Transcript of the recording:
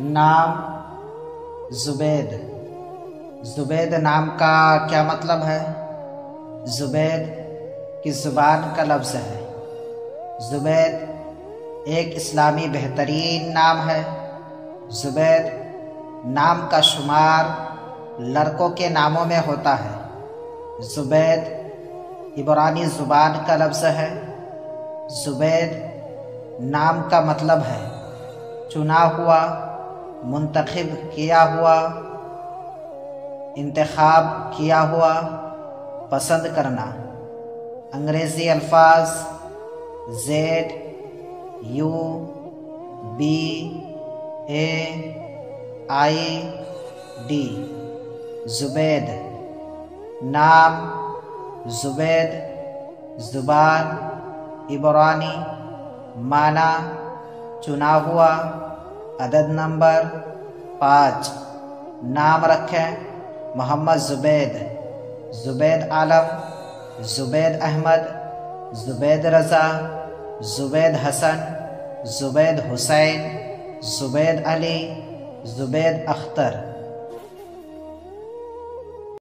नाम ज़ुबैद। ज़ुबैद नाम का क्या मतलब है? ज़ुबैद की ज़ुबान का लफ्ज़ है। ज़ुबैद एक इस्लामी बेहतरीन नाम है। ज़ुबैद नाम का शुमार लड़कों के नामों में होता है। ज़ुबैद इब्रानी ज़ुबान का लफ्ज़ है। ज़ुबैद नाम का मतलब है चुना हुआ, मुंतखब किया हुआ, इंतखाब किया हुआ, पसंद करना। अंग्रेज़ी अल्फाज ZUBAID ज़ुबैद नाम, ज़ुबैद ज़ुबान इब्रानी, माना चुना हुआ, अदद नंबर 5। नाम रखें मोहम्मद ज़ुबैद, ज़ुबैद आलम, ज़ुबैद अहमद, ज़ुबैद रज़ा, ज़ुबैद हसन, ज़ुबैद हुसैन, ज़ुबैद अली, ज़ुबैद अख्तर।